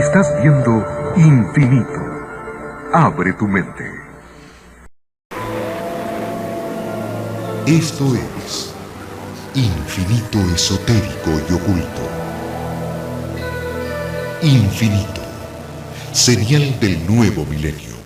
Estás viendo Infinito. Abre tu mente. Esto es Infinito Esotérico y Oculto. Infinito, señal del nuevo milenio.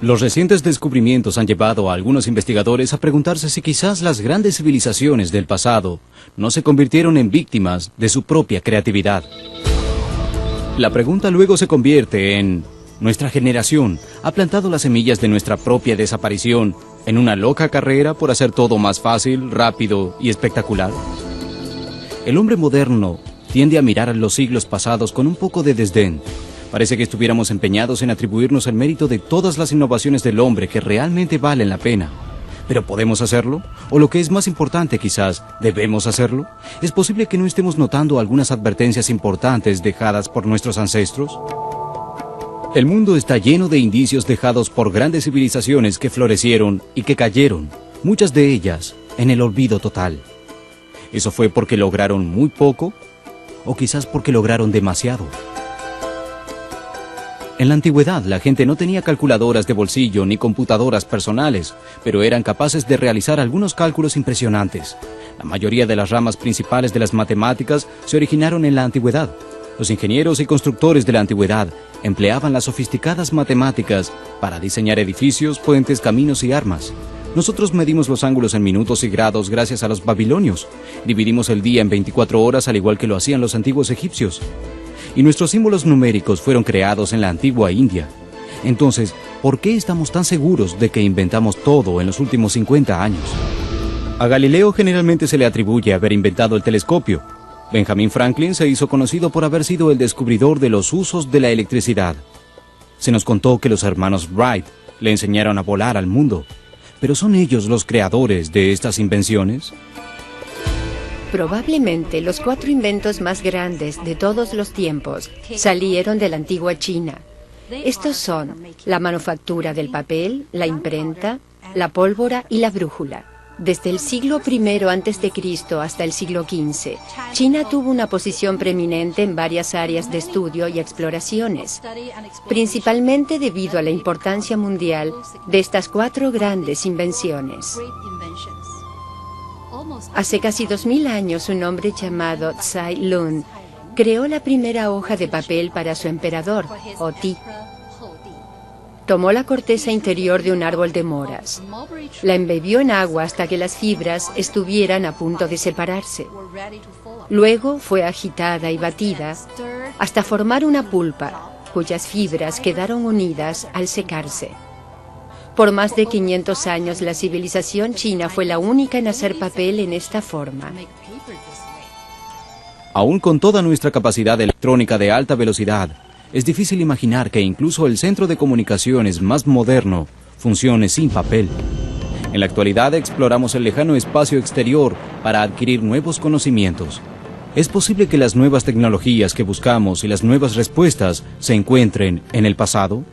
Los recientes descubrimientos han llevado a algunos investigadores a preguntarse si quizás las grandes civilizaciones del pasado no se convirtieron en víctimas de su propia creatividad. La pregunta luego se convierte en: ¿nuestra generación ha plantado las semillas de nuestra propia desaparición en una loca carrera por hacer todo más fácil, rápido y espectacular? El hombre moderno tiende a mirar a los siglos pasados con un poco de desdén. Parece que estuviéramos empeñados en atribuirnos el mérito de todas las innovaciones del hombre que realmente valen la pena. ¿Pero podemos hacerlo? ¿O lo que es más importante quizás, debemos hacerlo? ¿Es posible que no estemos notando algunas advertencias importantes dejadas por nuestros ancestros? El mundo está lleno de indicios dejados por grandes civilizaciones que florecieron y que cayeron, muchas de ellas en el olvido total. ¿Eso fue porque lograron muy poco? ¿O quizás porque lograron demasiado? En la antigüedad, la gente no tenía calculadoras de bolsillo ni computadoras personales, pero eran capaces de realizar algunos cálculos impresionantes. La mayoría de las ramas principales de las matemáticas se originaron en la antigüedad. Los ingenieros y constructores de la antigüedad empleaban las sofisticadas matemáticas para diseñar edificios, puentes, caminos y armas. Nosotros medimos los ángulos en minutos y grados gracias a los babilonios. Dividimos el día en 24 horas al igual que lo hacían los antiguos egipcios. Y nuestros símbolos numéricos fueron creados en la antigua India. Entonces, ¿por qué estamos tan seguros de que inventamos todo en los últimos 50 años? A Galileo generalmente se le atribuye haber inventado el telescopio. Benjamin Franklin se hizo conocido por haber sido el descubridor de los usos de la electricidad. Se nos contó que los hermanos Wright le enseñaron a volar al mundo. ¿Pero son ellos los creadores de estas invenciones? Probablemente los 4 inventos más grandes de todos los tiempos salieron de la antigua China. Estos son la manufactura del papel, la imprenta, la pólvora y la brújula. Desde el siglo I a.C. hasta el siglo XV, China tuvo una posición preeminente en varias áreas de estudio y exploraciones, principalmente debido a la importancia mundial de estas 4 grandes invenciones. Hace casi 2000 años, un hombre llamado Tsai Lun creó la primera hoja de papel para su emperador, Oti. Tomó la corteza interior de un árbol de moras, la embebió en agua hasta que las fibras estuvieran a punto de separarse. Luego fue agitada y batida hasta formar una pulpa, cuyas fibras quedaron unidas al secarse. Por más de 500 años, la civilización china fue la única en hacer papel en esta forma. Aún con toda nuestra capacidad electrónica de alta velocidad, es difícil imaginar que incluso el centro de comunicaciones más moderno funcione sin papel. En la actualidad exploramos el lejano espacio exterior para adquirir nuevos conocimientos. ¿Es posible que las nuevas tecnologías que buscamos y las nuevas respuestas se encuentren en el pasado?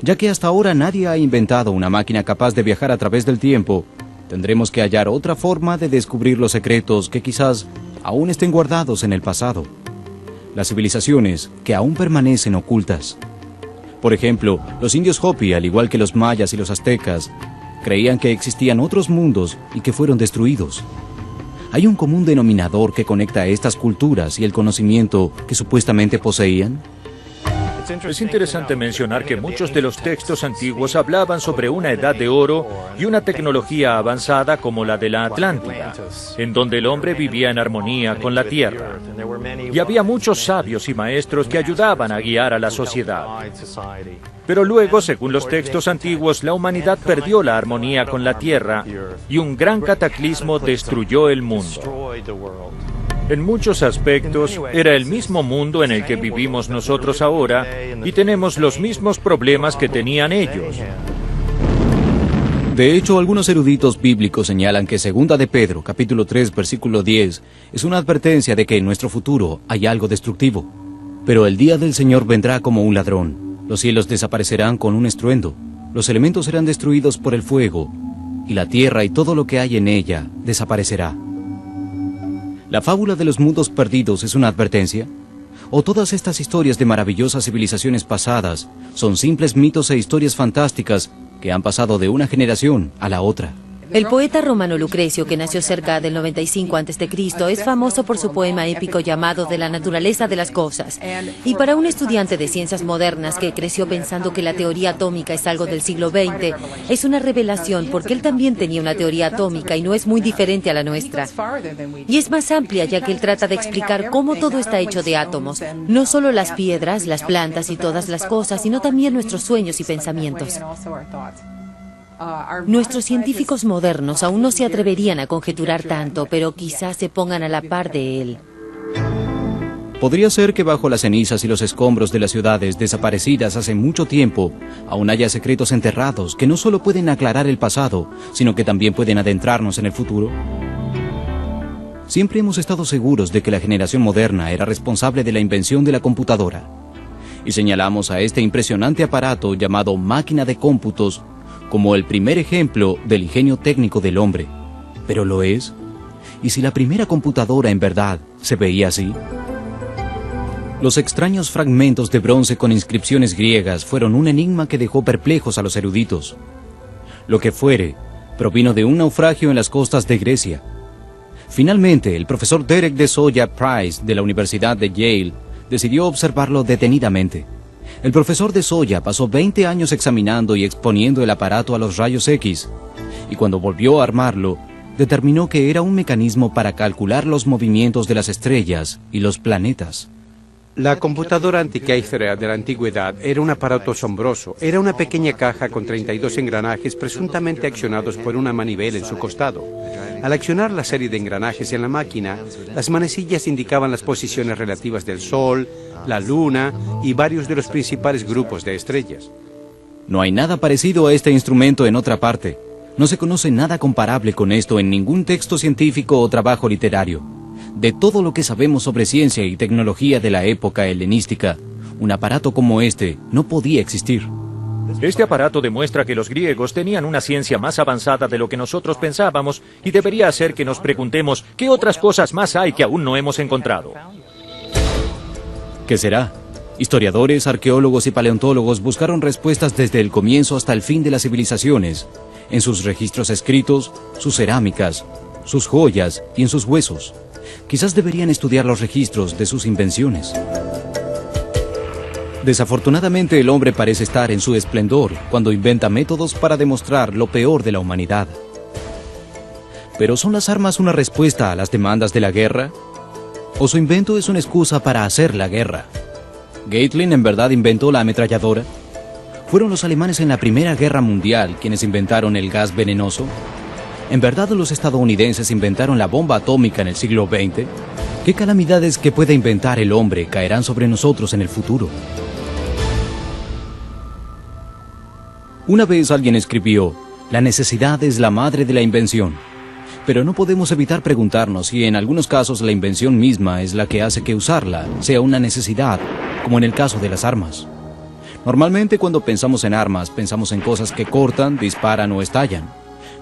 Ya que hasta ahora nadie ha inventado una máquina capaz de viajar a través del tiempo, tendremos que hallar otra forma de descubrir los secretos que quizás aún estén guardados en el pasado. Las civilizaciones que aún permanecen ocultas. Por ejemplo, los indios Hopi, al igual que los mayas y los aztecas, creían que existían otros mundos y que fueron destruidos. ¿Hay un común denominador que conecta a estas culturas y el conocimiento que supuestamente poseían? Es interesante mencionar que muchos de los textos antiguos hablaban sobre una edad de oro y una tecnología avanzada como la de la Atlántida, en donde el hombre vivía en armonía con la tierra. Y había muchos sabios y maestros que ayudaban a guiar a la sociedad. Pero luego, según los textos antiguos, la humanidad perdió la armonía con la tierra y un gran cataclismo destruyó el mundo. En muchos aspectos, era el mismo mundo en el que vivimos nosotros ahora y tenemos los mismos problemas que tenían ellos. De hecho, algunos eruditos bíblicos señalan que 2 de Pedro, capítulo 3, versículo 10, es una advertencia de que en nuestro futuro hay algo destructivo. Pero el día del Señor vendrá como un ladrón. Los cielos desaparecerán con un estruendo. los elementos serán destruidos por el fuego, y la tierra y todo lo que hay en ella desaparecerá. ¿La fábula de los mundos perdidos es una advertencia? ¿O todas estas historias de maravillosas civilizaciones pasadas son simples mitos e historias fantásticas que han pasado de una generación a la otra? El poeta romano Lucrecio, que nació cerca del 95 a.C., es famoso por su poema épico llamado De la naturaleza de las cosas. Y para un estudiante de ciencias modernas que creció pensando que la teoría atómica es algo del siglo XX, es una revelación porque él también tenía una teoría atómica y no es muy diferente a la nuestra. Y es más amplia ya que él trata de explicar cómo todo está hecho de átomos, no solo las piedras, las plantas y todas las cosas, sino también nuestros sueños y pensamientos. Nuestros científicos modernos aún no se atreverían a conjeturar tanto, pero quizás se pongan a la par de él. Podría ser que bajo las cenizas y los escombros de las ciudades desaparecidas hace mucho tiempo, aún haya secretos enterrados que no solo pueden aclarar el pasado, sino que también pueden adentrarnos en el futuro. Siempre hemos estado seguros de que la generación moderna era responsable de la invención de la computadora. Y señalamos a este impresionante aparato llamado máquina de cómputos como el primer ejemplo del ingenio técnico del hombre. ¿Pero lo es? ¿Y si la primera computadora en verdad se veía así? Los extraños fragmentos de bronce con inscripciones griegas fueron un enigma que dejó perplejos a los eruditos. Lo que fuere, provino de un naufragio en las costas de Grecia. Finalmente, el profesor Derek de Soya Price de la Universidad de Yale decidió observarlo detenidamente. El profesor de Soya pasó 20 años examinando y exponiendo el aparato a los rayos X, y cuando volvió a armarlo, determinó que era un mecanismo para calcular los movimientos de las estrellas y los planetas. La computadora antiquífera de la antigüedad era un aparato asombroso. Era una pequeña caja con 32 engranajes presuntamente accionados por una manivela en su costado. Al accionar la serie de engranajes en la máquina, las manecillas indicaban las posiciones relativas del Sol, la Luna y varios de los principales grupos de estrellas. No hay nada parecido a este instrumento en otra parte. No se conoce nada comparable con esto en ningún texto científico o trabajo literario. De todo lo que sabemos sobre ciencia y tecnología de la época helenística, un aparato como este no podía existir. Este aparato demuestra que los griegos tenían una ciencia más avanzada de lo que nosotros pensábamos y debería hacer que nos preguntemos qué otras cosas más hay que aún no hemos encontrado. ¿Qué será? Historiadores, arqueólogos y paleontólogos buscaron respuestas desde el comienzo hasta el fin de las civilizaciones, en sus registros escritos, sus cerámicas, sus joyas y en sus huesos. Quizás deberían estudiar los registros de sus invenciones. Desafortunadamente, el hombre parece estar en su esplendor cuando inventa métodos para demostrar lo peor de la humanidad. ¿Pero son las armas una respuesta a las demandas de la guerra? ¿O su invento es una excusa para hacer la guerra? ¿Gatling en verdad inventó la ametralladora? ¿Fueron los alemanes en la Primera Guerra Mundial quienes inventaron el gas venenoso? ¿En verdad los estadounidenses inventaron la bomba atómica en el siglo XX? ¿Qué calamidades que pueda inventar el hombre caerán sobre nosotros en el futuro? Una vez alguien escribió, la necesidad es la madre de la invención. Pero no podemos evitar preguntarnos si en algunos casos la invención misma es la que hace que usarla sea una necesidad, como en el caso de las armas. Normalmente cuando pensamos en armas, pensamos en cosas que cortan, disparan o estallan.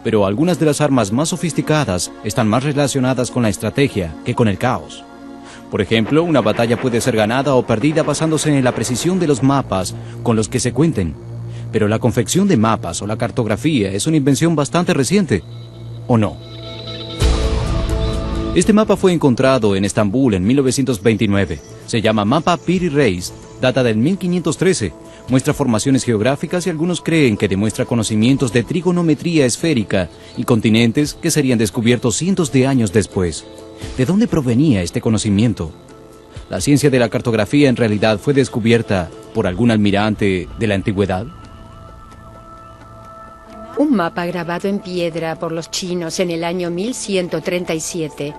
Pero algunas de las armas más sofisticadas están más relacionadas con la estrategia que con el caos. Por ejemplo, una batalla puede ser ganada o perdida basándose en la precisión de los mapas con los que se cuenten. Pero la confección de mapas o la cartografía es una invención bastante reciente, ¿o no? Este mapa fue encontrado en Estambul en 1929. Se llama Mapa Piri Reis, data del 1513. Muestra formaciones geográficas y algunos creen que demuestra conocimientos de trigonometría esférica y continentes que serían descubiertos cientos de años después. ¿De dónde provenía este conocimiento? ¿La ciencia de la cartografía en realidad fue descubierta por algún almirante de la antigüedad? Un mapa grabado en piedra por los chinos en el año 1137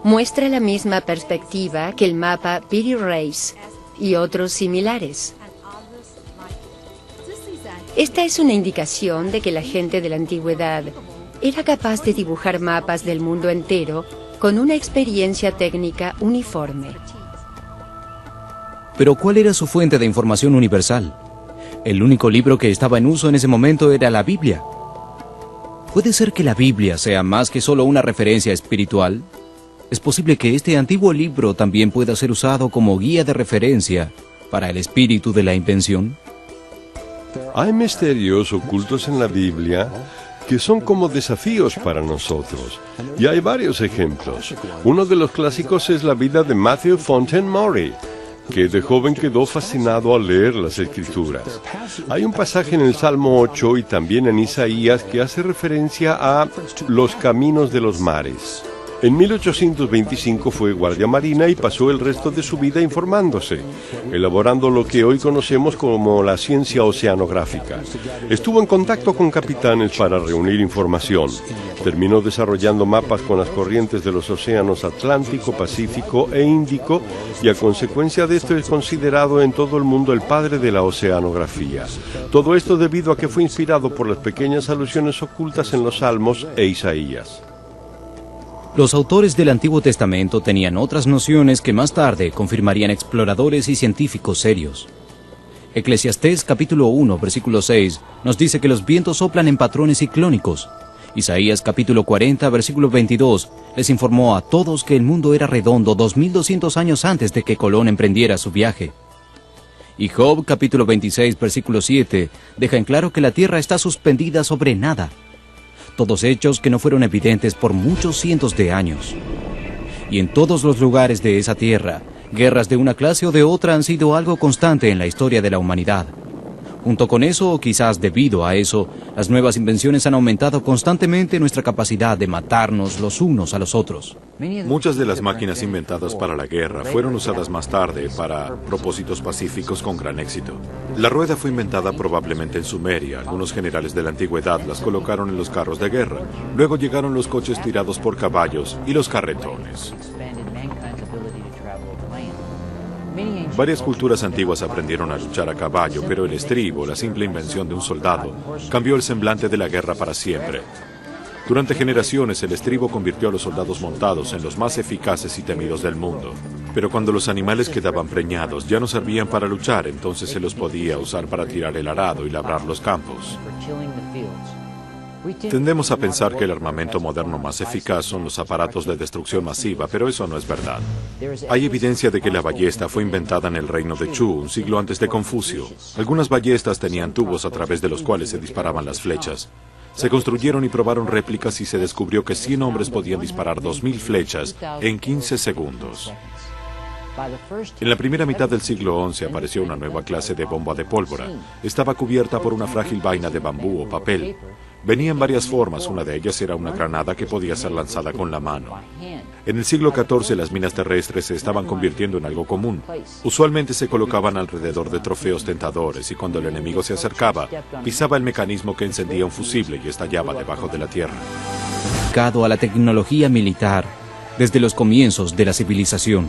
muestra la misma perspectiva que el mapa Piri Reis y otros similares. Esta es una indicación de que la gente de la antigüedad era capaz de dibujar mapas del mundo entero con una experiencia técnica uniforme. Pero ¿cuál era su fuente de información universal? El único libro que estaba en uso en ese momento era la Biblia. ¿Puede ser que la Biblia sea más que solo una referencia espiritual? ¿Es posible que este antiguo libro también pueda ser usado como guía de referencia para el espíritu de la invención? Hay misterios ocultos en la Biblia que son como desafíos para nosotros. Y hay varios ejemplos. Uno de los clásicos es la vida de Matthew Fontaine Maury, que de joven quedó fascinado al leer las Escrituras. Hay un pasaje en el Salmo 8 y también en Isaías que hace referencia a los caminos de los mares. En 1825 fue guardia marina y pasó el resto de su vida informándose, elaborando lo que hoy conocemos como la ciencia oceanográfica. Estuvo en contacto con capitanes para reunir información. Terminó desarrollando mapas con las corrientes de los océanos Atlántico, Pacífico e Índico, y a consecuencia de esto es considerado en todo el mundo el padre de la oceanografía. Todo esto debido a que fue inspirado por las pequeñas alusiones ocultas en los Salmos e Isaías. Los autores del Antiguo Testamento tenían otras nociones que más tarde confirmarían exploradores y científicos serios. Eclesiastés capítulo 1, versículo 6 nos dice que los vientos soplan en patrones ciclónicos. Isaías capítulo 40, versículo 22 les informó a todos que el mundo era redondo 2200 años antes de que Colón emprendiera su viaje. Y Job capítulo 26, versículo 7 deja en claro que la tierra está suspendida sobre nada. Todos hechos que no fueron evidentes por muchos cientos de años. Y en todos los lugares de esa tierra, guerras de una clase o de otra han sido algo constante en la historia de la humanidad. Junto con eso, o quizás debido a eso, las nuevas invenciones han aumentado constantemente nuestra capacidad de matarnos los unos a los otros. Muchas de las máquinas inventadas para la guerra fueron usadas más tarde para propósitos pacíficos con gran éxito. La rueda fue inventada probablemente en Sumeria. Algunos generales de la antigüedad las colocaron en los carros de guerra. Luego llegaron los coches tirados por caballos y los carretones. Varias culturas antiguas aprendieron a luchar a caballo, pero el estribo, la simple invención de un soldado, cambió el semblante de la guerra para siempre. Durante generaciones, el estribo convirtió a los soldados montados en los más eficaces y temidos del mundo. Pero cuando los animales quedaban preñados, ya no servían para luchar, entonces se los podía usar para tirar el arado y labrar los campos. Tendemos a pensar que el armamento moderno más eficaz son los aparatos de destrucción masiva, pero eso no es verdad. Hay evidencia de que la ballesta fue inventada en el reino de Chu, un siglo antes de Confucio. Algunas ballestas tenían tubos a través de los cuales se disparaban las flechas. Se construyeron y probaron réplicas y se descubrió que 100 hombres podían disparar 2000 flechas en 15 segundos. En la primera mitad del siglo XI apareció una nueva clase de bomba de pólvora. Estaba cubierta por una frágil vaina de bambú o papel. Venía en varias formas, una de ellas era una granada que podía ser lanzada con la mano. En el siglo XIV las minas terrestres se estaban convirtiendo en algo común. Usualmente se colocaban alrededor de trofeos tentadores y cuando el enemigo se acercaba, pisaba el mecanismo que encendía un fusible y estallaba debajo de la tierra. Dedicado a la tecnología militar desde los comienzos de la civilización.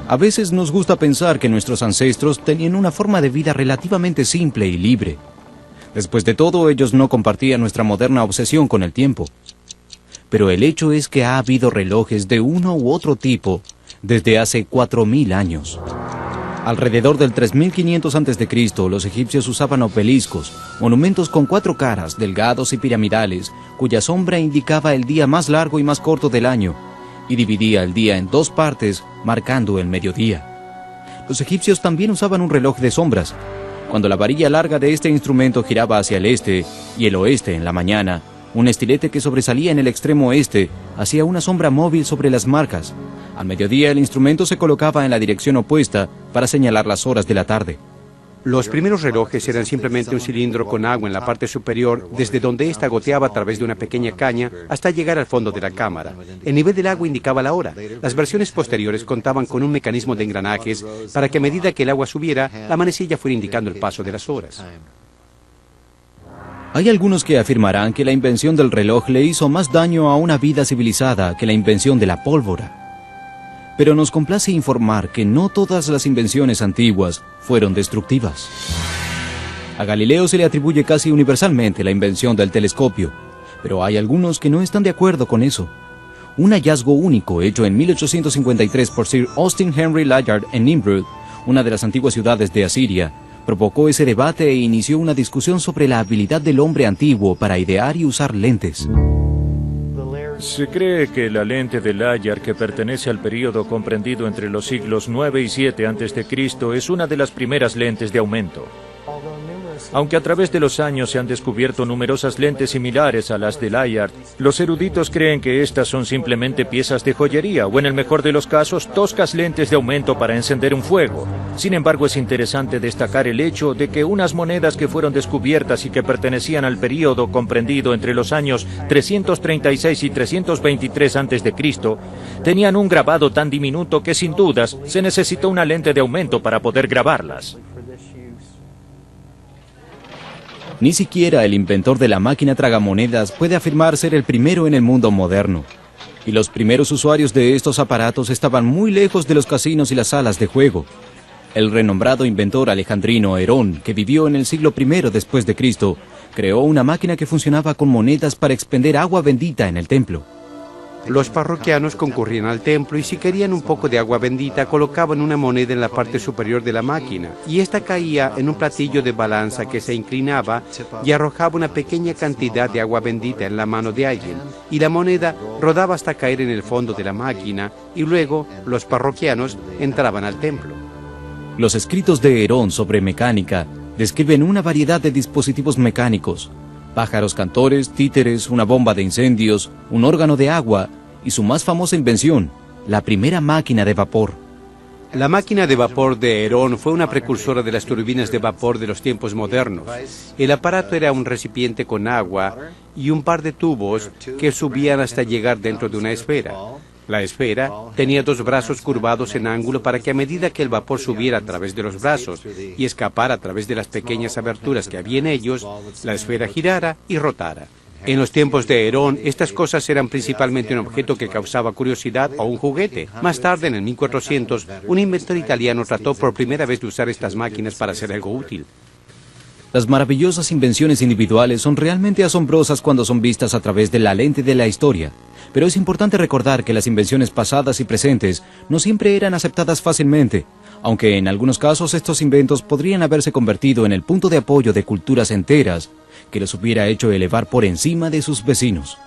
A veces nos gusta pensar que nuestros ancestros tenían una forma de vida relativamente simple y libre. Después de todo, ellos no compartían nuestra moderna obsesión con el tiempo. Pero el hecho es que ha habido relojes de uno u otro tipo desde hace 4000 años. Alrededor del 3500 a.C., los egipcios usaban obeliscos, monumentos con 4 caras, delgados y piramidales, cuya sombra indicaba el día más largo y más corto del año, y dividía el día en 2 partes, marcando el mediodía. Los egipcios también usaban un reloj de sombras. Cuando la varilla larga de este instrumento giraba hacia el este y el oeste en la mañana, un estilete que sobresalía en el extremo este hacía una sombra móvil sobre las marcas. Al mediodía el instrumento se colocaba en la dirección opuesta para señalar las horas de la tarde. Los primeros relojes eran simplemente un cilindro con agua en la parte superior, desde donde ésta goteaba a través de una pequeña caña hasta llegar al fondo de la cámara. El nivel del agua indicaba la hora. Las versiones posteriores contaban con un mecanismo de engranajes para que a medida que el agua subiera, la manecilla fuera indicando el paso de las horas. Hay algunos que afirmarán que la invención del reloj le hizo más daño a una vida civilizada que la invención de la pólvora. Pero nos complace informar que no todas las invenciones antiguas fueron destructivas. A Galileo se le atribuye casi universalmente la invención del telescopio, pero hay algunos que no están de acuerdo con eso. Un hallazgo único hecho en 1853 por Sir Austin Henry Layard en Nimrud, una de las antiguas ciudades de Asiria, provocó ese debate e inició una discusión sobre la habilidad del hombre antiguo para idear y usar lentes. Se cree que la lente de Layard, que pertenece al período comprendido entre los siglos 9 y 7 a.C., es una de las primeras lentes de aumento. Aunque a través de los años se han descubierto numerosas lentes similares a las de Layard, los eruditos creen que estas son simplemente piezas de joyería o, en el mejor de los casos, toscas lentes de aumento para encender un fuego. Sin embargo, es interesante destacar el hecho de que unas monedas que fueron descubiertas y que pertenecían al período comprendido entre los años 336 y 323 a.C. tenían un grabado tan diminuto que, sin dudas, se necesitó una lente de aumento para poder grabarlas. Ni siquiera el inventor de la máquina tragamonedas puede afirmar ser el primero en el mundo moderno. Y los primeros usuarios de estos aparatos estaban muy lejos de los casinos y las salas de juego. El renombrado inventor alejandrino Herón, que vivió en el siglo I después de Cristo, creó una máquina que funcionaba con monedas para expender agua bendita en el templo. Los parroquianos concurrían al templo y si querían un poco de agua bendita colocaban una moneda en la parte superior de la máquina y esta caía en un platillo de balanza que se inclinaba y arrojaba una pequeña cantidad de agua bendita en la mano de alguien y la moneda rodaba hasta caer en el fondo de la máquina y luego los parroquianos entraban al templo. Los escritos de Herón sobre mecánica describen una variedad de dispositivos mecánicos: pájaros cantores, títeres, una bomba de incendios, un órgano de agua y su más famosa invención, la primera máquina de vapor. La máquina de vapor de Herón fue una precursora de las turbinas de vapor de los tiempos modernos. El aparato era un recipiente con agua y un par de tubos que subían hasta llegar dentro de una esfera. La esfera tenía dos brazos curvados en ángulo para que a medida que el vapor subiera a través de los brazos y escapara a través de las pequeñas aberturas que había en ellos, la esfera girara y rotara. En los tiempos de Herón, estas cosas eran principalmente un objeto que causaba curiosidad o un juguete. Más tarde, en el 1400, un inventor italiano trató por primera vez de usar estas máquinas para hacer algo útil. Las maravillosas invenciones individuales son realmente asombrosas cuando son vistas a través de la lente de la historia. Pero es importante recordar que las invenciones pasadas y presentes no siempre eran aceptadas fácilmente, aunque en algunos casos estos inventos podrían haberse convertido en el punto de apoyo de culturas enteras que los hubiera hecho elevar por encima de sus vecinos.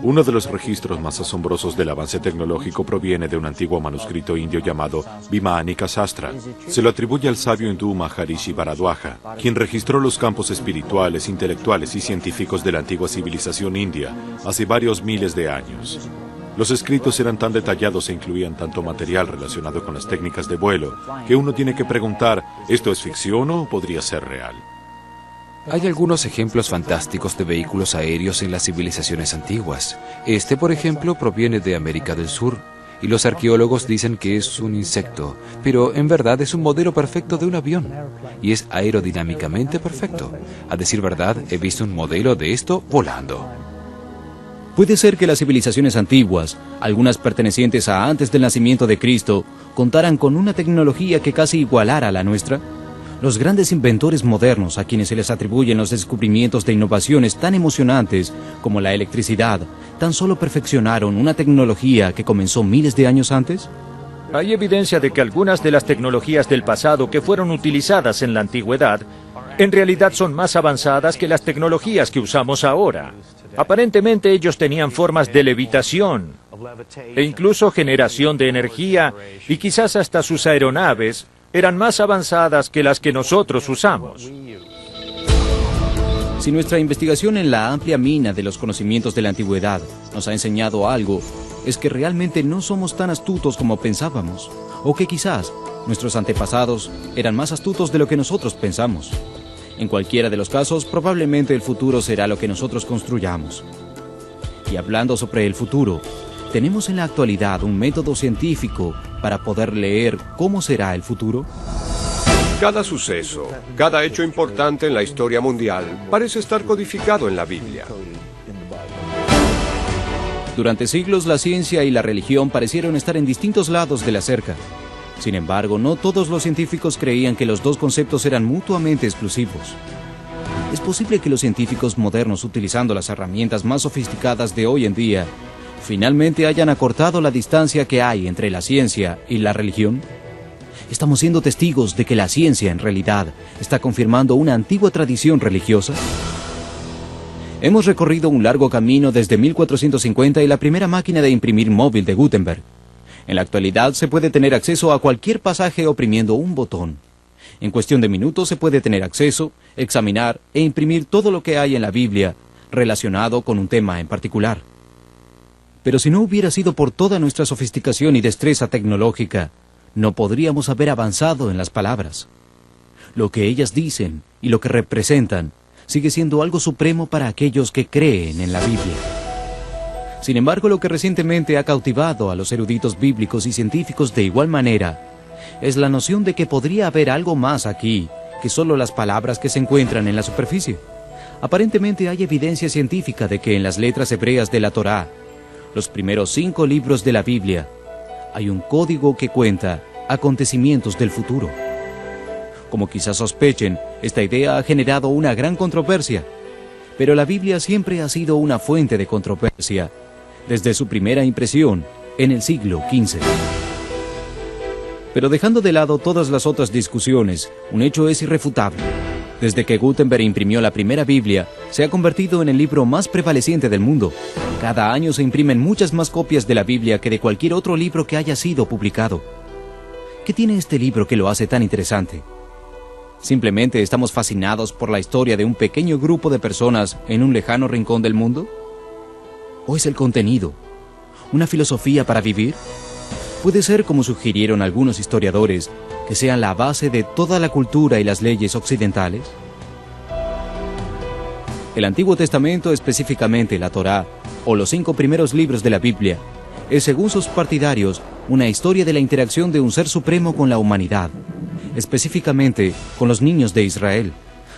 Uno de los registros más asombrosos del avance tecnológico proviene de un antiguo manuscrito indio llamado Vimānika Sastra. Se lo atribuye al sabio hindú Maharishi Bharadwaja, quien registró los campos espirituales, intelectuales y científicos de la antigua civilización india hace varios miles de años. Los escritos eran tan detallados e incluían tanto material relacionado con las técnicas de vuelo que uno tiene que preguntar, ¿esto es ficción o podría ser real? Hay algunos ejemplos fantásticos de vehículos aéreos en las civilizaciones antiguas. Este, por ejemplo, proviene de América del Sur, y los arqueólogos dicen que es un insecto, pero en verdad es un modelo perfecto de un avión, y es aerodinámicamente perfecto. A decir verdad, he visto un modelo de esto volando. Puede ser que las civilizaciones antiguas, algunas pertenecientes a antes del nacimiento de Cristo, contaran con una tecnología que casi igualara a la nuestra. Los grandes inventores modernos a quienes se les atribuyen los descubrimientos de innovaciones tan emocionantes como la electricidad, ¿tan solo perfeccionaron una tecnología que comenzó miles de años antes? Hay evidencia de que algunas de las tecnologías del pasado que fueron utilizadas en la antigüedad en realidad son más avanzadas que las tecnologías que usamos ahora. Aparentemente ellos tenían formas de levitación e incluso generación de energía y quizás hasta sus aeronaves eran más avanzadas que las que nosotros usamos. Si nuestra investigación en la amplia mina de los conocimientos de la antigüedad nos ha enseñado algo, es que realmente no somos tan astutos como pensábamos, o que quizás nuestros antepasados eran más astutos de lo que nosotros pensamos. En cualquiera de los casos, probablemente el futuro será lo que nosotros construyamos. Y hablando sobre el futuro, ¿tenemos en la actualidad un método científico para poder leer cómo será el futuro? Cada suceso, cada hecho importante en la historia mundial parece estar codificado en la Biblia. Durante siglos la ciencia y la religión parecieron estar en distintos lados de la cerca. Sin embargo, no todos los científicos creían que los dos conceptos eran mutuamente exclusivos. Es posible que los científicos modernos, utilizando las herramientas más sofisticadas de hoy en día, finalmente hayan acortado la distancia que hay entre la ciencia y la religión? ¿Estamos siendo testigos de que la ciencia en realidad está confirmando una antigua tradición religiosa? Hemos recorrido un largo camino desde 1450 y la primera máquina de imprimir móvil de Gutenberg. En la actualidad se puede tener acceso a cualquier pasaje oprimiendo un botón. En cuestión de minutos se puede tener acceso, examinar e imprimir todo lo que hay en la Biblia relacionado con un tema en particular. Pero si no hubiera sido por toda nuestra sofisticación y destreza tecnológica, no podríamos haber avanzado en las palabras. Lo que ellas dicen y lo que representan sigue siendo algo supremo para aquellos que creen en la Biblia. Sin embargo, lo que recientemente ha cautivado a los eruditos bíblicos y científicos de igual manera es la noción de que podría haber algo más aquí que solo las palabras que se encuentran en la superficie. Aparentemente hay evidencia científica de que en las letras hebreas de la Torá, los primeros 5 libros de la Biblia, hay un código que cuenta acontecimientos del futuro. Como quizás sospechen, esta idea ha generado una gran controversia, pero la Biblia siempre ha sido una fuente de controversia, desde su primera impresión en el siglo XV. Pero dejando de lado todas las otras discusiones, un hecho es irrefutable. Desde que Gutenberg imprimió la primera Biblia, se ha convertido en el libro más prevaleciente del mundo. Cada año se imprimen muchas más copias de la Biblia que de cualquier otro libro que haya sido publicado. ¿Qué tiene este libro que lo hace tan interesante? ¿Simplemente estamos fascinados por la historia de un pequeño grupo de personas en un lejano rincón del mundo? ¿O es el contenido? ¿Una filosofía para vivir? Puede ser, como sugirieron algunos historiadores, que sean la base de toda la cultura y las leyes occidentales. El Antiguo Testamento, específicamente la Torá, o los 5 primeros libros de la Biblia, es, según sus partidarios, una historia de la interacción de un ser supremo con la humanidad, específicamente con los niños de Israel.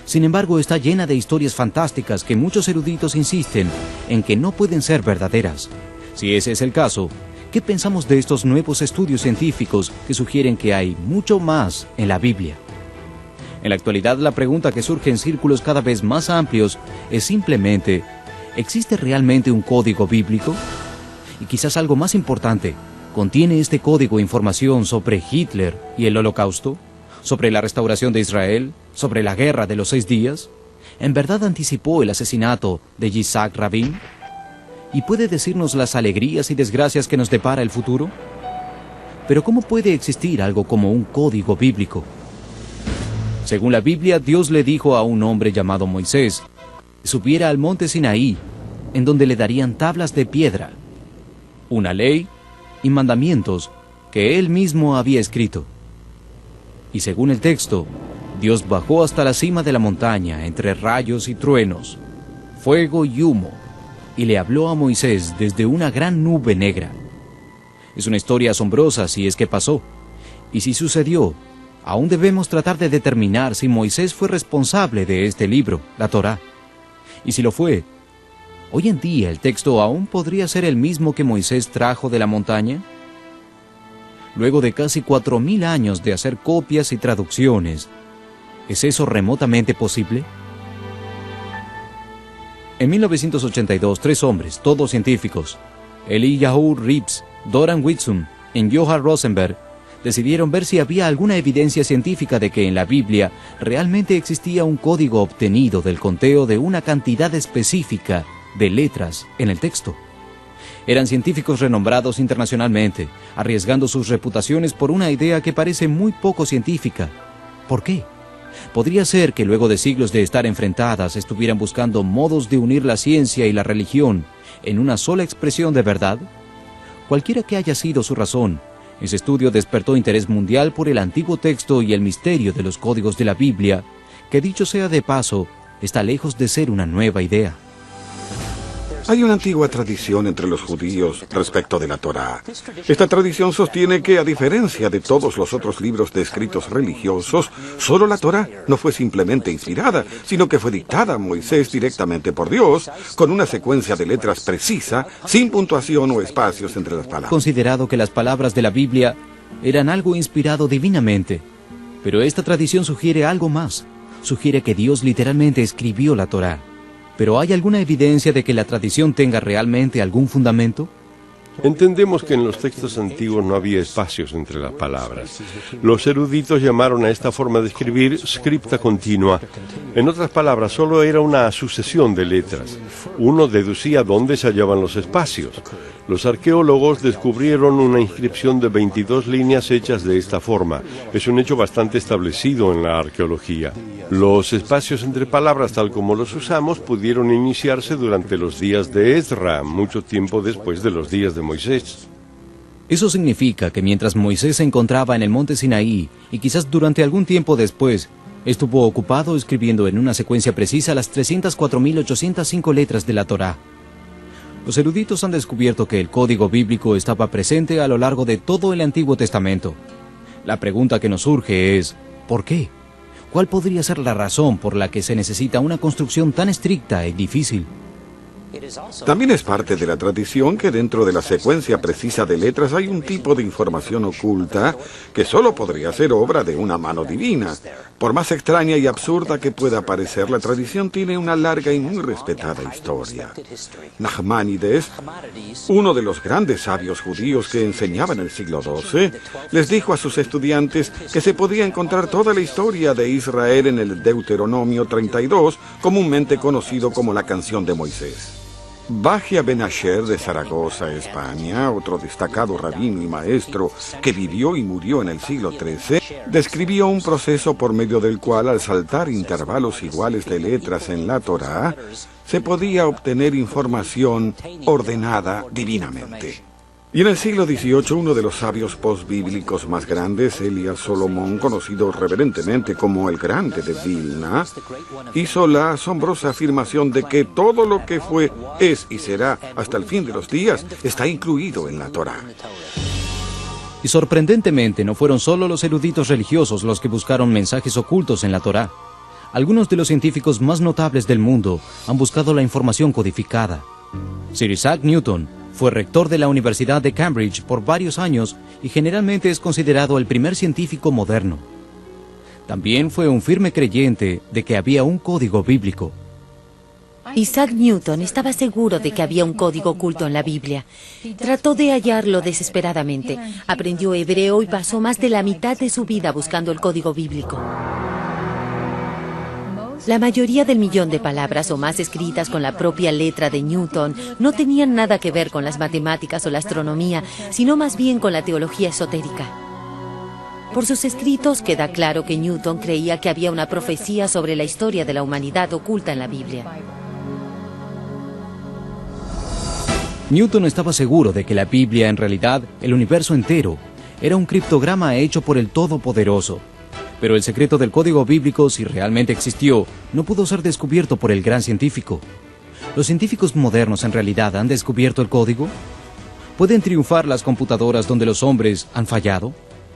Sin embargo, está llena de historias fantásticas que muchos eruditos insisten en que no pueden ser verdaderas. Si ese es el caso, ¿qué pensamos de estos nuevos estudios científicos que sugieren que hay mucho más en la Biblia? En la actualidad, la pregunta que surge en círculos cada vez más amplios es simplemente, ¿existe realmente un código bíblico? Y quizás algo más importante, ¿contiene este código información sobre Hitler y el Holocausto? ¿Sobre la restauración de Israel? ¿Sobre la guerra de los 6 días? ¿En verdad anticipó el asesinato de Yitzhak Rabin? ¿Y puede decirnos las alegrías y desgracias que nos depara el futuro? Pero ¿cómo puede existir algo como un código bíblico? Según la Biblia, Dios le dijo a un hombre llamado Moisés que subiera al monte Sinaí, en donde le darían tablas de piedra, una ley y mandamientos que él mismo había escrito. Y según el texto, Dios bajó hasta la cima de la montaña entre rayos y truenos, fuego y humo, y le habló a Moisés desde una gran nube negra. Es una historia asombrosa si es que pasó, y si sucedió, aún debemos tratar de determinar si Moisés fue responsable de este libro, la Torá. Y si lo fue, ¿hoy en día el texto aún podría ser el mismo que Moisés trajo de la montaña? Luego de casi 4000 años de hacer copias y traducciones, ¿es eso remotamente posible? En 1982, 3 hombres, todos científicos, Eliyahu Rips, Doran Whitson y Johann Rosenberg, decidieron ver si había alguna evidencia científica de que en la Biblia realmente existía un código obtenido del conteo de una cantidad específica de letras en el texto. Eran científicos renombrados internacionalmente, arriesgando sus reputaciones por una idea que parece muy poco científica. ¿Por qué? ¿Podría ser que luego de siglos de estar enfrentadas estuvieran buscando modos de unir la ciencia y la religión en una sola expresión de verdad? Cualquiera que haya sido su razón, ese estudio despertó interés mundial por el antiguo texto y el misterio de los códigos de la Biblia, que dicho sea de paso, está lejos de ser una nueva idea. Hay una antigua tradición entre los judíos respecto de la Torá. Esta tradición sostiene que, a diferencia de todos los otros libros de escritos religiosos, solo la Torá no fue simplemente inspirada, sino que fue dictada a Moisés directamente por Dios, con una secuencia de letras precisa, sin puntuación o espacios entre las palabras. Considerado que las palabras de la Biblia eran algo inspirado divinamente, pero esta tradición sugiere algo más. Sugiere que Dios literalmente escribió la Torá. ¿Pero hay alguna evidencia de que la tradición tenga realmente algún fundamento? Entendemos que en los textos antiguos no había espacios entre las palabras. Los eruditos llamaron a esta forma de escribir scripta continua. En otras palabras, solo era una sucesión de letras. Uno deducía dónde se hallaban los espacios. Los arqueólogos descubrieron una inscripción de 22 líneas hechas de esta forma. Es un hecho bastante establecido en la arqueología. Los espacios entre palabras, tal como los usamos, pudieron iniciarse durante los días de Ezra, mucho tiempo después de los días de Moisés. Eso significa que mientras Moisés se encontraba en el monte Sinaí, y quizás durante algún tiempo después, estuvo ocupado escribiendo en una secuencia precisa las 304.805 letras de la Torá. Los eruditos han descubierto que el código bíblico estaba presente a lo largo de todo el Antiguo Testamento. La pregunta que nos surge es, ¿por qué? ¿Cuál podría ser la razón por la que se necesita una construcción tan estricta y difícil? También es parte de la tradición que dentro de la secuencia precisa de letras hay un tipo de información oculta que solo podría ser obra de una mano divina. Por más extraña y absurda que pueda parecer, la tradición tiene una larga y muy respetada historia. Nachmanides, uno de los grandes sabios judíos que enseñaba en el siglo XII, les dijo a sus estudiantes que se podía encontrar toda la historia de Israel en el Deuteronomio 32, comúnmente conocido como la Canción de Moisés. Bahia Ben Asher de Zaragoza, España, otro destacado rabino y maestro que vivió y murió en el siglo XIII, describió un proceso por medio del cual, al saltar intervalos iguales de letras en la Torá, se podía obtener información ordenada divinamente. Y en el siglo XVIII, uno de los sabios postbíblicos más grandes, Elías Solomón, conocido reverentemente como el Grande de Vilna, hizo la asombrosa afirmación de que todo lo que fue, es y será hasta el fin de los días está incluido en la Torá. Y sorprendentemente no fueron solo los eruditos religiosos los que buscaron mensajes ocultos en la Torá. Algunos de los científicos más notables del mundo han buscado la información codificada. Sir Isaac Newton fue rector de la Universidad de Cambridge por varios años y generalmente es considerado el primer científico moderno. También fue un firme creyente de que había un código bíblico. Isaac Newton estaba seguro de que había un código oculto en la Biblia. Trató de hallarlo desesperadamente. Aprendió hebreo y pasó más de la mitad de su vida buscando el código bíblico. La mayoría del millón de palabras o más escritas con la propia letra de Newton no tenían nada que ver con las matemáticas o la astronomía, sino más bien con la teología esotérica. Por sus escritos queda claro que Newton creía que había una profecía sobre la historia de la humanidad oculta en la Biblia. Newton estaba seguro de que la Biblia, en realidad, el universo entero, era un criptograma hecho por el Todopoderoso. Pero el secreto del código bíblico, si realmente existió, no pudo ser descubierto por el gran científico. ¿Los científicos modernos en realidad han descubierto el código? ¿Pueden triunfar las computadoras donde los hombres han fallado?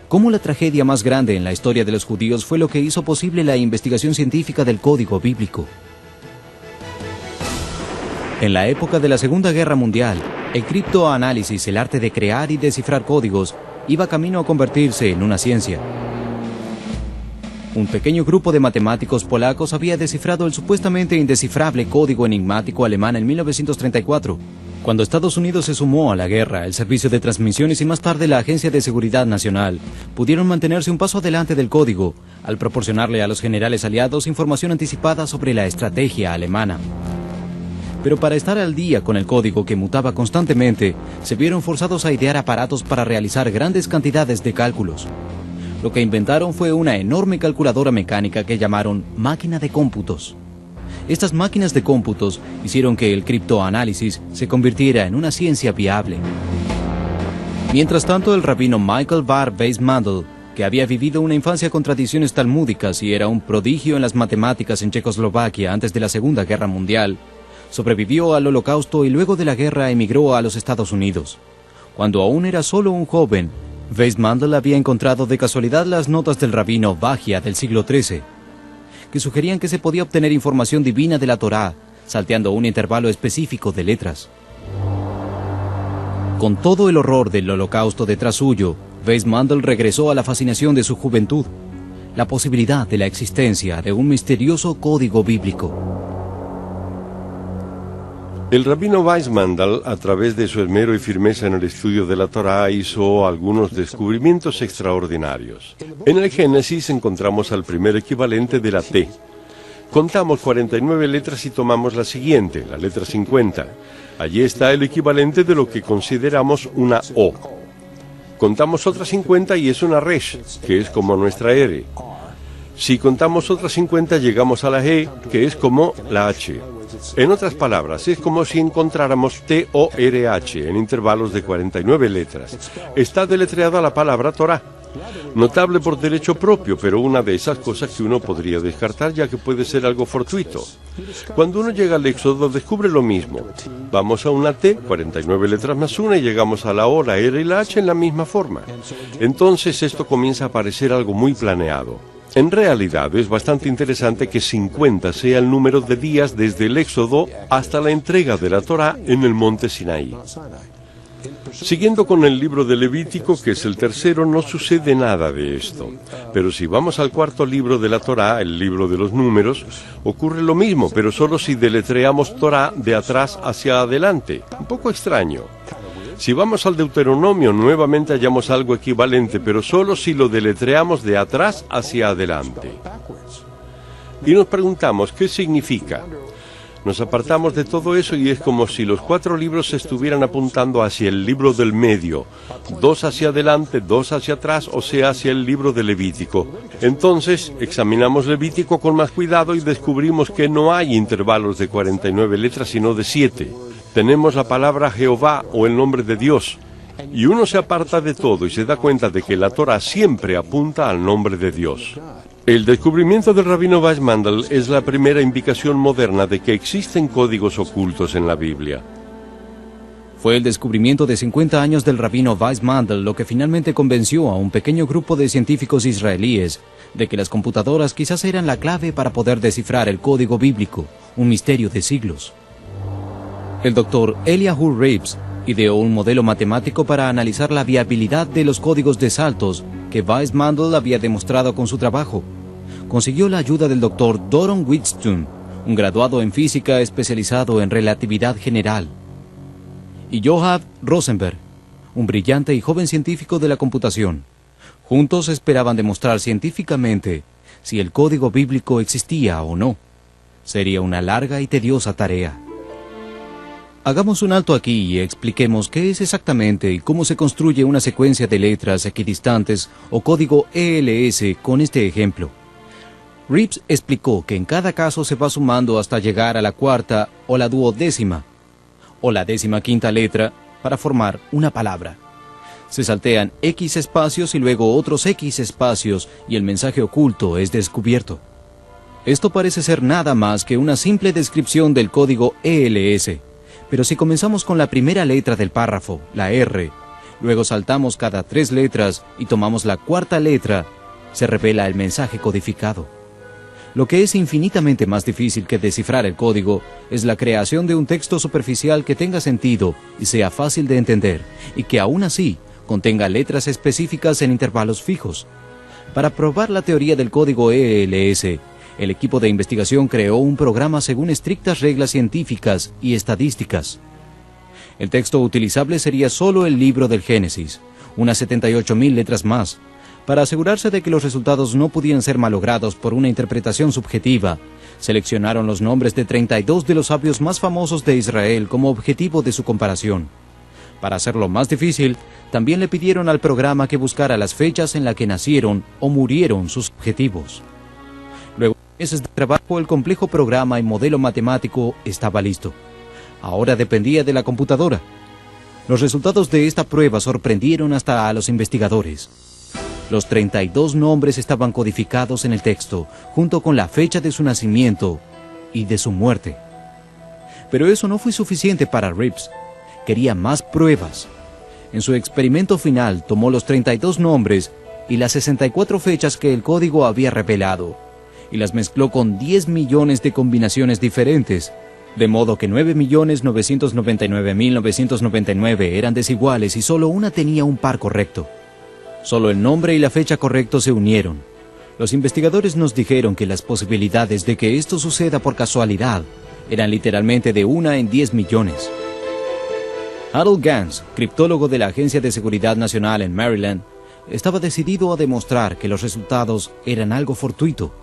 ¿Cómo la tragedia más grande en la historia de los judíos fue lo que hizo posible la investigación científica del código bíblico? En la época de la Segunda Guerra Mundial, el criptoanálisis, el arte de crear y descifrar códigos, iba camino a convertirse en una ciencia. Un pequeño grupo de matemáticos polacos había descifrado el supuestamente indescifrable código enigmático alemán en 1934. Cuando Estados Unidos se sumó a la guerra, el Servicio de Transmisiones y más tarde la Agencia de Seguridad Nacional pudieron mantenerse un paso adelante del código al proporcionarle a los generales aliados información anticipada sobre la estrategia alemana. Pero para estar al día con el código que mutaba constantemente, se vieron forzados a idear aparatos para realizar grandes cantidades de cálculos. Lo que inventaron fue una enorme calculadora mecánica que llamaron máquina de cómputos. Estas máquinas de cómputos hicieron que el criptoanálisis se convirtiera en una ciencia viable. Mientras tanto, el rabino Michael Bar Weizmantel, que había vivido una infancia con tradiciones talmúdicas y era un prodigio en las matemáticas en Checoslovaquia antes de la Segunda Guerra Mundial, sobrevivió al Holocausto y luego de la guerra emigró a los Estados Unidos. Cuando aún era solo un joven, Weizmantel había encontrado de casualidad las notas del rabino Bahia del siglo XIII, que sugerían que se podía obtener información divina de la Torá, salteando un intervalo específico de letras. Con todo el horror del Holocausto detrás suyo, Weizmantel regresó a la fascinación de su juventud, la posibilidad de la existencia de un misterioso código bíblico. El rabino Weizmandl, a través de su esmero y firmeza en el estudio de la Torá, hizo algunos descubrimientos extraordinarios. En el Génesis encontramos al primer equivalente de la T. Contamos 49 letras y tomamos la siguiente, la letra 50. Allí está el equivalente de lo que consideramos una O. Contamos otras 50 y es una Resh, que es como nuestra R. Si contamos otras 50 llegamos a la G, que es como la H. En otras palabras, es como si encontráramos T-O-R-H en intervalos de 49 letras. Está deletreada la palabra Torá. Notable por derecho propio, pero una de esas cosas que uno podría descartar ya que puede ser algo fortuito. Cuando uno llega al Éxodo descubre lo mismo. Vamos a una T, 49 letras más una, y llegamos a la O, la R y la H en la misma forma. Entonces esto comienza a parecer algo muy planeado. En realidad es bastante interesante que 50 sea el número de días desde el Éxodo hasta la entrega de la Torá en el monte Sinaí. Siguiendo con el libro de Levítico, que es el tercero, no sucede nada de esto. Pero si vamos al cuarto libro de la Torá, el libro de los números, ocurre lo mismo, pero solo si deletreamos Torá de atrás hacia adelante. Un poco extraño. Si vamos al Deuteronomio, nuevamente hallamos algo equivalente, pero solo si lo deletreamos de atrás hacia adelante. Y nos preguntamos, ¿qué significa? Nos apartamos de todo eso y es como si los 4 libros se estuvieran apuntando hacia el libro del medio, 2 hacia adelante, 2 hacia atrás, o sea, hacia el libro de Levítico. Entonces, examinamos Levítico con más cuidado y descubrimos que no hay intervalos de 49 letras, sino de 7. Tenemos la palabra Jehová o el nombre de Dios. Y uno se aparta de todo y se da cuenta de que la Torá siempre apunta al nombre de Dios. El descubrimiento del rabino Weizmandl es la primera indicación moderna de que existen códigos ocultos en la Biblia. Fue el descubrimiento de 50 años del rabino Weizmandl lo que finalmente convenció a un pequeño grupo de científicos israelíes de que las computadoras quizás eran la clave para poder descifrar el código bíblico, un misterio de siglos. El doctor Eliyahu Rips ideó un modelo matemático para analizar la viabilidad de los códigos de saltos que Weizmandl había demostrado con su trabajo. Consiguió la ayuda del doctor Doron Whitstone, un graduado en física especializado en relatividad general, y Joab Rosenberg, un brillante y joven científico de la computación. Juntos esperaban demostrar científicamente si el código bíblico existía o no. Sería una larga y tediosa tarea. Hagamos un alto aquí y expliquemos qué es exactamente y cómo se construye una secuencia de letras equidistantes o código ELS con este ejemplo. Rips explicó que en cada caso se va sumando hasta llegar a la cuarta o la duodécima o la 15ª letra para formar una palabra. Se saltean X espacios y luego otros X espacios y el mensaje oculto es descubierto. Esto parece ser nada más que una simple descripción del código ELS. Pero si comenzamos con la primera letra del párrafo, la R, luego saltamos cada 3 letras y tomamos la cuarta letra, se revela el mensaje codificado. Lo que es infinitamente más difícil que descifrar el código es la creación de un texto superficial que tenga sentido y sea fácil de entender, y que aún así contenga letras específicas en intervalos fijos. Para probar la teoría del código ELS, el equipo de investigación creó un programa según estrictas reglas científicas y estadísticas. El texto utilizable sería solo el libro del Génesis, unas 78.000 letras más. Para asegurarse de que los resultados no pudieran ser malogrados por una interpretación subjetiva, seleccionaron los nombres de 32 de los sabios más famosos de Israel como objetivo de su comparación. Para hacerlo más difícil, también le pidieron al programa que buscara las fechas en las que nacieron o murieron sus objetivos. Luego de meses de trabajo, el complejo programa y modelo matemático estaba listo. Ahora dependía de la computadora. Los resultados de esta prueba sorprendieron hasta a los investigadores. Los 32 nombres estaban codificados en el texto, junto con la fecha de su nacimiento y de su muerte. Pero eso no fue suficiente para Rips. Quería más pruebas. En su experimento final tomó los 32 nombres y las 64 fechas que el código había revelado, y las mezcló con 10 millones de combinaciones diferentes, de modo que 9.999.999 eran desiguales y solo una tenía un par correcto. Solo el nombre y la fecha correctos se unieron. Los investigadores nos dijeron que las posibilidades de que esto suceda por casualidad eran literalmente de 1 en 10 millones. Harold Gans, criptólogo de la Agencia de Seguridad Nacional en Maryland, estaba decidido a demostrar que los resultados eran algo fortuito.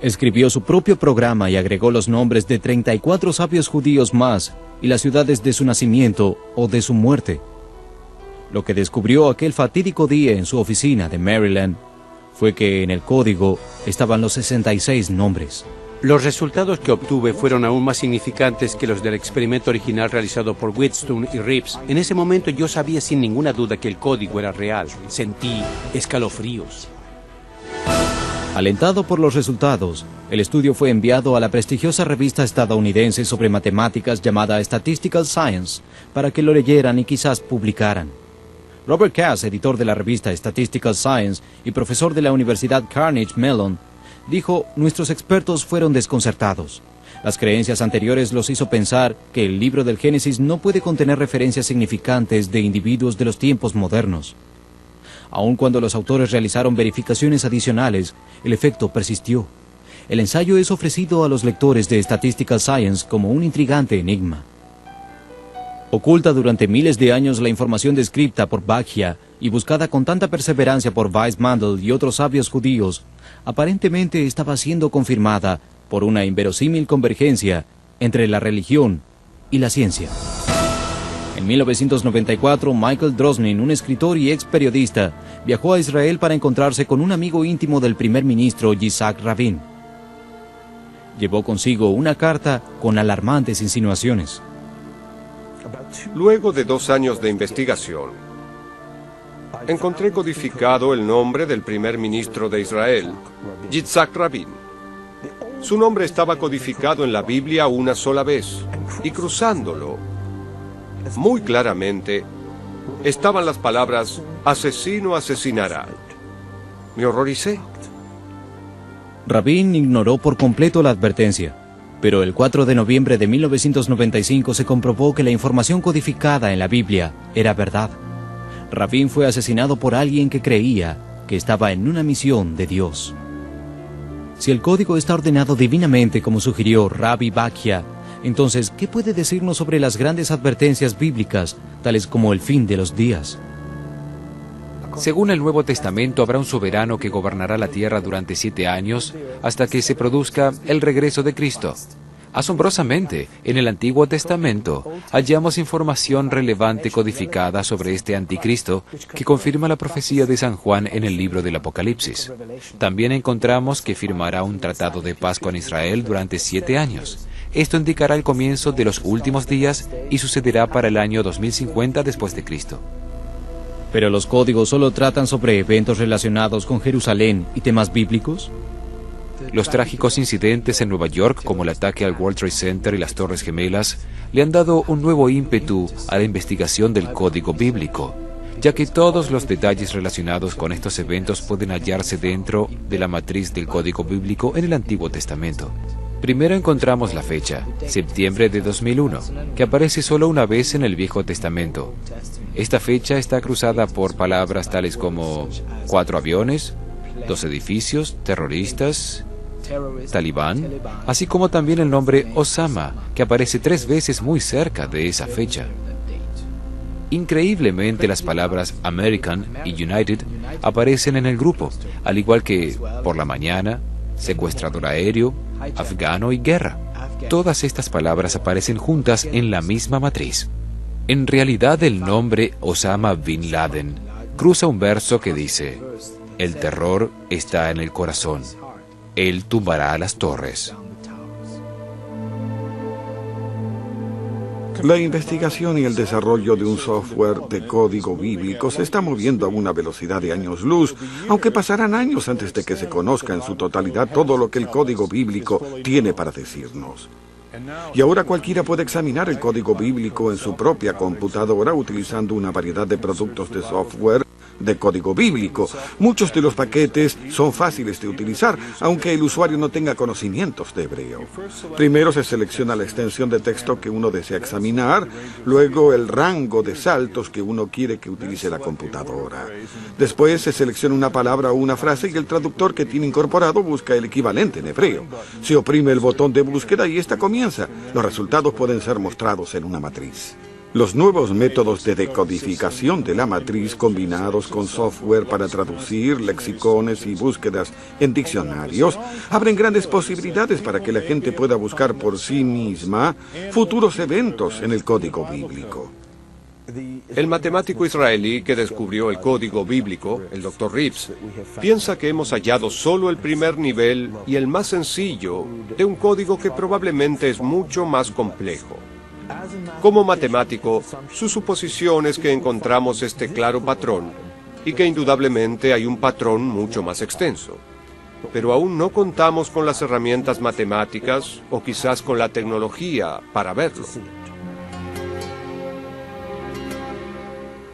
Escribió su propio programa y agregó los nombres de 34 sabios judíos más y las ciudades de su nacimiento o de su muerte. Lo que descubrió aquel fatídico día en su oficina de Maryland fue que en el código estaban los 66 nombres. Los resultados que obtuve fueron aún más significantes que los del experimento original realizado por Wheatstone y Reeves. En ese momento yo sabía sin ninguna duda que el código era real. Sentí escalofríos. Alentado por los resultados, el estudio fue enviado a la prestigiosa revista estadounidense sobre matemáticas llamada Statistical Science para que lo leyeran y quizás publicaran. Robert Cass, editor de la revista Statistical Science y profesor de la Universidad Carnegie Mellon, dijo: nuestros expertos fueron desconcertados. Las creencias anteriores los hizo pensar que el libro del Génesis no puede contener referencias significantes de individuos de los tiempos modernos. Aun cuando los autores realizaron verificaciones adicionales, el efecto persistió. El ensayo es ofrecido a los lectores de Statistical Science como un intrigante enigma. Oculta durante miles de años, la información descrita por Bakhia y buscada con tanta perseverancia por Weissmandl y otros sabios judíos, aparentemente estaba siendo confirmada por una inverosímil convergencia entre la religión y la ciencia. En 1994, Michael Drosnin, un escritor y ex periodista, viajó a Israel para encontrarse con un amigo íntimo del primer ministro Yitzhak Rabin. Llevó consigo una carta con alarmantes insinuaciones. Luego de 2 años de investigación, encontré codificado el nombre del primer ministro de Israel, Yitzhak Rabin. Su nombre estaba codificado en la Biblia una sola vez, y cruzándolo, muy claramente, estaban las palabras: asesino asesinará. Me horroricé. Rabin ignoró por completo la advertencia, pero el 4 de noviembre de 1995 se comprobó que la información codificada en la Biblia era verdad. Rabin fue asesinado por alguien que creía que estaba en una misión de Dios. Si el código está ordenado divinamente como sugirió Rabbi Bakhia, entonces, ¿qué puede decirnos sobre las grandes advertencias bíblicas, tales como el fin de los días? Según el Nuevo Testamento, habrá un soberano que gobernará la tierra durante 7 años hasta que se produzca el regreso de Cristo. Asombrosamente, en el Antiguo Testamento hallamos información relevante codificada sobre este anticristo que confirma la profecía de San Juan en el libro del Apocalipsis. También encontramos que firmará un tratado de paz con Israel durante 7 años. Esto indicará el comienzo de los últimos días y sucederá para el año 2050 después de Cristo. ¿Pero los códigos solo tratan sobre eventos relacionados con Jerusalén y temas bíblicos? Los trágicos incidentes en Nueva York, como el ataque al World Trade Center y las Torres Gemelas, le han dado un nuevo ímpetu a la investigación del código bíblico, ya que todos los detalles relacionados con estos eventos pueden hallarse dentro de la matriz del código bíblico en el Antiguo Testamento. Primero encontramos la fecha, septiembre de 2001, que aparece solo una vez en el Viejo Testamento. Esta fecha está cruzada por palabras tales como 4 aviones, 2 edificios, terroristas, talibán, así como también el nombre Osama, que aparece 3 veces muy cerca de esa fecha. Increíblemente, las palabras American y United aparecen en el grupo, al igual que por la mañana, secuestrador aéreo, afgano y guerra. Todas estas palabras aparecen juntas en la misma matriz. En realidad, el nombre Osama Bin Laden cruza un verso que dice: el terror está en el corazón. Él tumbará las torres. La investigación y el desarrollo de un software de código bíblico se está moviendo a una velocidad de años luz, aunque pasarán años antes de que se conozca en su totalidad todo lo que el código bíblico tiene para decirnos. Y ahora cualquiera puede examinar el código bíblico en su propia computadora utilizando una variedad de productos de software de código bíblico. Muchos de los paquetes son fáciles de utilizar, aunque el usuario no tenga conocimientos de hebreo. Primero se selecciona la extensión de texto que uno desea examinar, luego el rango de saltos que uno quiere que utilice la computadora. Después se selecciona una palabra o una frase y el traductor que tiene incorporado busca el equivalente en hebreo. Se oprime el botón de búsqueda y esta comienza. Los resultados pueden ser mostrados en una matriz. Los nuevos métodos de decodificación de la matriz combinados con software para traducir lexicones y búsquedas en diccionarios abren grandes posibilidades para que la gente pueda buscar por sí misma futuros eventos en el código bíblico. El matemático israelí que descubrió el código bíblico, el Dr. Rips, piensa que hemos hallado solo el primer nivel y el más sencillo de un código que probablemente es mucho más complejo. Como matemático, su suposición es que encontramos este claro patrón y que indudablemente hay un patrón mucho más extenso. Pero aún no contamos con las herramientas matemáticas o quizás con la tecnología para verlo.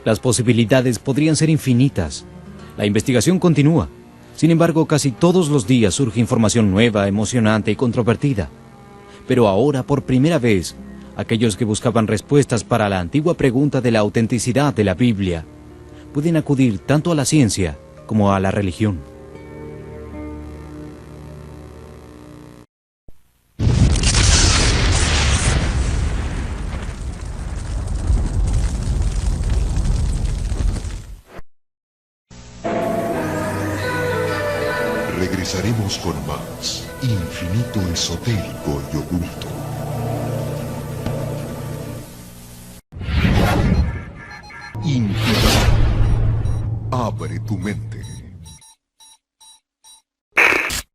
Las posibilidades podrían ser infinitas. La investigación continúa. Sin embargo, casi todos los días surge información nueva, emocionante y controvertida. Pero ahora, por primera vez, aquellos que buscaban respuestas para la antigua pregunta de la autenticidad de la Biblia pueden acudir tanto a la ciencia como a la religión. Regresaremos con más Infinito Esotérico y Oculto. Infinito. Abre tu mente.